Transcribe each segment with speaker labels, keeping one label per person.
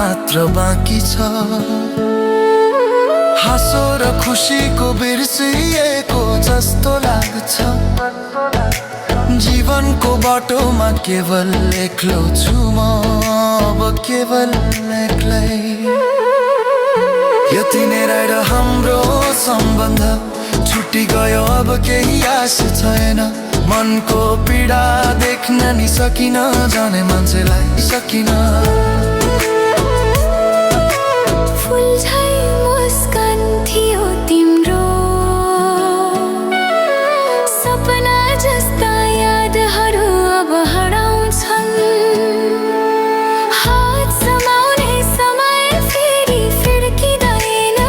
Speaker 1: मात्र बाँकी छ। हाँसो र खुसीको बिर्सिएको जस्तो लाग्छ। जीवनको बाटोमा केवल एक्लो छु म, अब केवल एक्लै। यति नै रहेर हाम्रो सम्बन्ध छुट्टी गयो, अब केही आश छैन। मनको पीडा देख्न नि सकिन, जाने मान्छेलाई सकिन।
Speaker 2: फुल झै मुस्कान थियो तिम्रो, सपना जस्ता यादहरू अब हराउँछन्। हात समाउने समय फेरि फिर्किँदैन,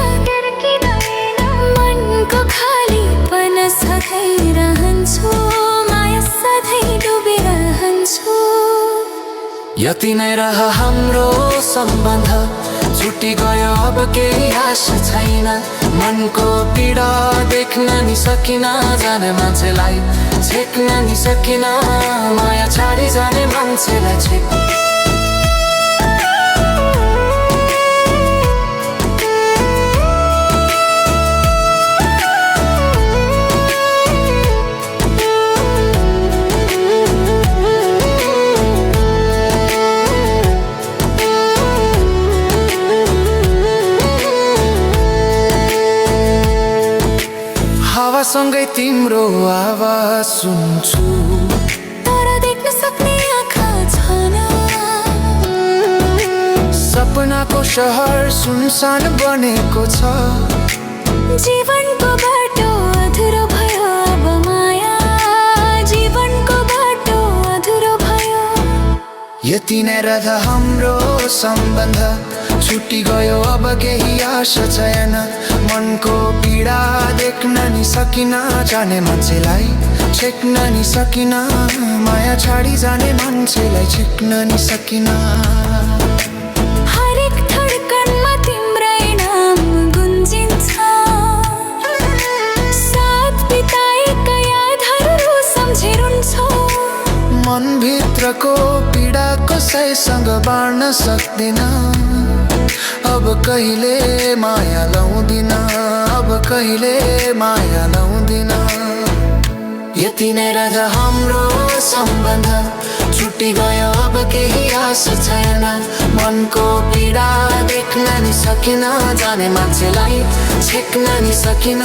Speaker 2: मनको खालीपन सधैँ रहन्छु, माया सधैँ डुबिरहन्छु।
Speaker 1: यति नै रह हाम्रो सम्बन्ध छुट्टी गयो, अब केही आश छैन। मनको पीडा देख्न नि सकिन, जाने मान्छेलाई छेक्न नि सकिन। माया छाडी जाने मान्छेलाई छेक्न। हावासँगै तिम्रो आवाज सुन्छु,
Speaker 2: तर देख्न सक्ने आँखा छैन।
Speaker 1: सपनाको शहर सुनसान बनेको छ।
Speaker 2: जीवनको बाटो अधुरो भयो, अब माया जीवनको बाटो अधुरो भयो।
Speaker 1: यति नै रहँदा हाम्रो सम्बन्ध छुट्टी गयो, अब केही आश छैन। मनको पीडा देख्न नि सकिन, जाने मान्छेलाई छेक्न नि सकिन। माया छाडी जाने मान्छेलाई छेक्न नि सकिन।
Speaker 2: हरेक धड्कनमा तिम्रै नाम गुन्जिन्छ, साथ बिताएका यादहरू सम्झिरहन्छौ।
Speaker 1: मनभित्रको पीडा कसैसँग बाँड्न सक्दिन। अब कहिले माया लाउँदिन, अब कहिले माया लाउँदिन। यति नै रहँदा हाम्रो सम्बन्ध छुट्टी गयो, अब केही आश छैन। मनको पीडा देख्न नि सकिन, जाने मान्छेलाई छेक्न नि सकिन।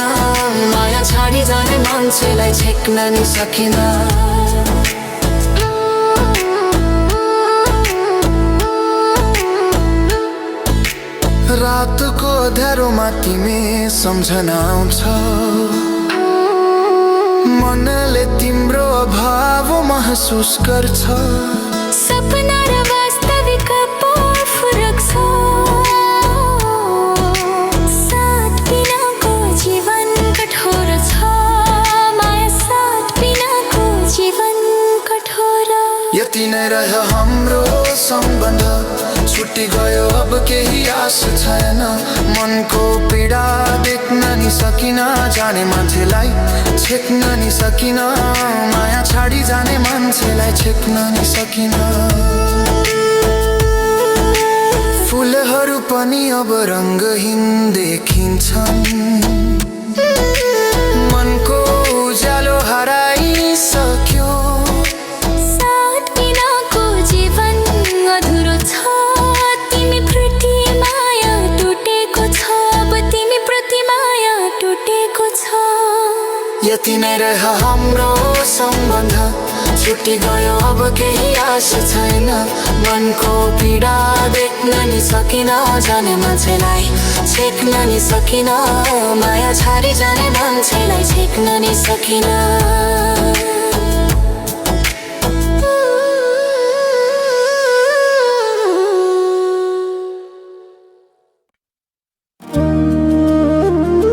Speaker 1: माया छाडी जाने मान्छेलाई छेक्न नि सकिन। रातको अँध्यारोमा तिमी सम्झना आउँछ, मनले तिम्रो अभाव महसुस गर्छ।
Speaker 2: सपना र वास्तविक फरक छ, साथ बिनाको जीवन कठोर छ। माया साथ बिनाको जीवन कठोर।
Speaker 1: यति नै रह्यो हाम्रो सम्बन्ध छुट्टी गयो, अब केही आश छैन। मनको पीडा देख्न नि सकिन, जाने मान्छेलाई छेक्न नि सकिन। माया छाडी जाने मान्छेलाई छेक्न नि सकिन। फुलहरू पनि अब रङ्गहीन देखिन्छन्, मनको उज्यालो हराइसक्यो।
Speaker 2: साथ बिनाको जीवन अधुरो छ, तिमी प्रति माया टुटेको छ। अब तिमी प्रति माया टुटेको छ।
Speaker 1: यति नै रह्यो हाम्रो सम्बन्ध छुट्टी गयो, अब केही आश छैन। मनको पीडा देख्न नि सकिन, जाने मान्छेलाई छेक्न नि सकिन। माया छाडी जाने मान्छेलाई छेक्न नि सकिन।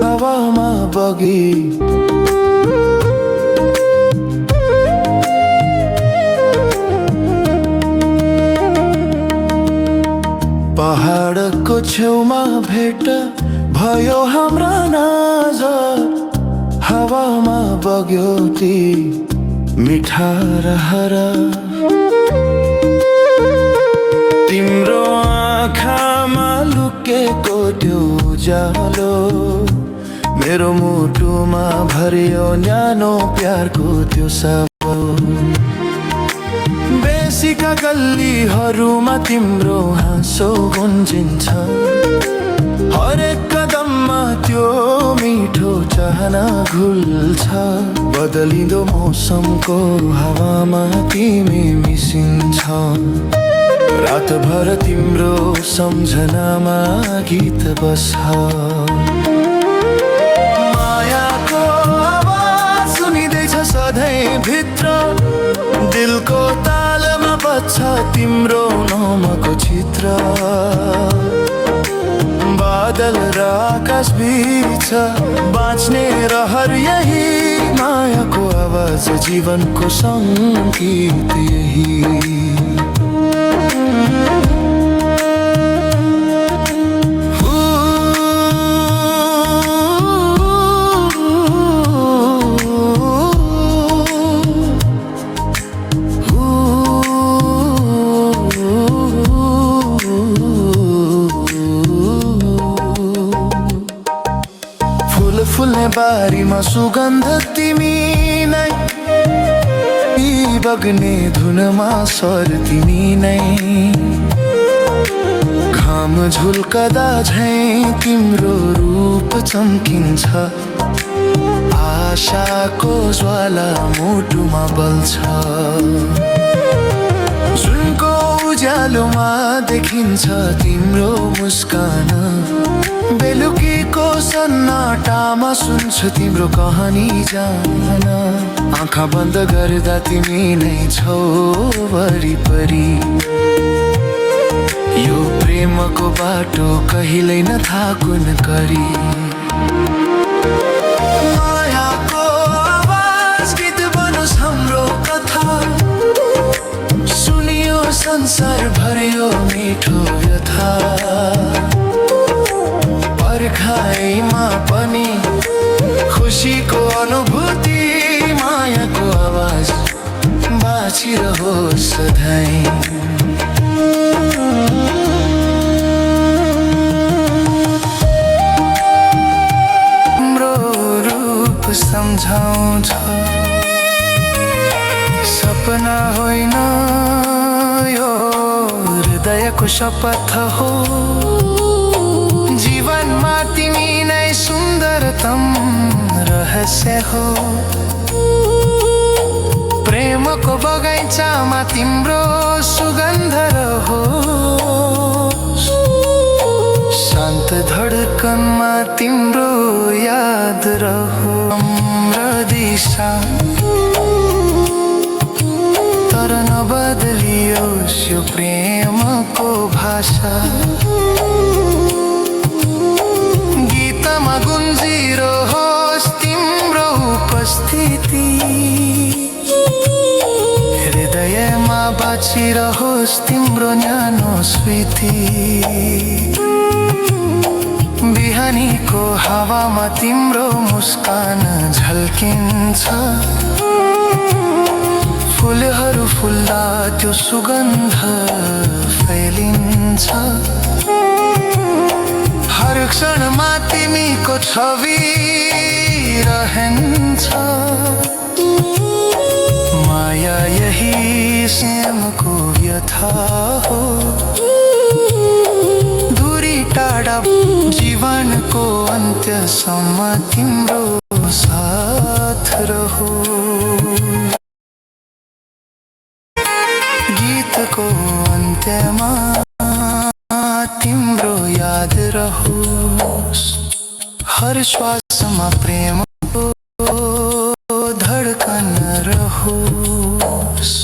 Speaker 1: हावामा बगी पहाडको छेउमा भेट भयो हाम्रा नजर। हावामा बग्यो ती मिठा रहर, तिम्रो आँखामा लुकेको त्यो उज्यालो मेरो मुटुमा भरियो न्यानो प्यारको त्यो सब बेसीका गल्लीहरूमा तिम्रो हाँसो गुन्जिन्छ हरेक कदममा त्यो मिठो चाहना घुल्छ बदलिँदो मौसमको हावामा तिमी मिसिन्छ रातभर तिम्रो सम्झनामा गीत बस्छ मायाको आवाज सुनिँदैछ सधैँ भित्र दिलको तालमा बज्छ तिम्रो नामको चित्र बादल र आकाश बीच बाँच्ने रहर यही मायाको आवाज जीवनको सङ्गीत यही फुल्ने बारीमा सुगन्ध तिमी नै बग्ने धुनमा स्वर तिमी नै घाम झुल्कदा झैँ तिम्रो रूप चम्किन्छ आशाको ज्वाला मुटुमा बल्छ जुनको उज्यालोमा देखिन्छ तिम्रो मुस्कान बेलुकीको सन्नाटामा सुन्छु तिम्रो कहानी जान आँखा बन्द गर्दा तिमी नै छौ वरिपरि यो प्रेमको बाटो कहिल्यै नथाकुन करी मायाको आवाज गीत बनोस् हाम्रो कथा सुनियो संसार भरियो मिठो व्यथा पर्खाइमा पनि खुसीको अनुभूति मायाको आवाज बाँचिरहोस् सधैँ तिम्रो रूप सम्झाउँछ सपना होइन यो हृदयको शपथ हो जीवनमा तिमी नै सुन्दरतम रहस्य हो प्रेमको बगैँचामा तिम्रो सुगन्ध रहो शान्त धडकनमा तिम्रो याद रहो र दिशा तर नबदलियोस् यो प्रेमको भाषा गीतमा गुन्जिरहोस् तिम्रो उपस्थिति हृदयमा बाँचिरहोस् तिम्रो न्यानो स्मृति बिहानीको हावामा तिम्रो मुस्कान झल्किन्छ फुलहरू फुल्दा त्यो सुगन्ध फैलिन्छ हर क्षणमा तिमीको छवि रहन्छ माया यही प्रेमको व्यथा हो दूरी टाढा जीवनको अन्त्यसम्म तिम्रो साथ रहो गीतको अन्त्यमा तिम्रो याद रहोस् हर श्वासमा प्रेमको धडकन रहोस्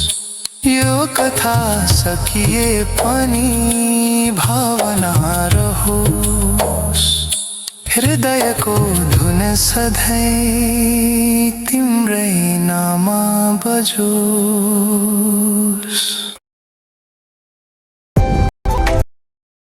Speaker 1: यो कथा सकिए पनि भावना रहोस् हृदयको धुन सधैँ तिम्रै नाम बजोस्।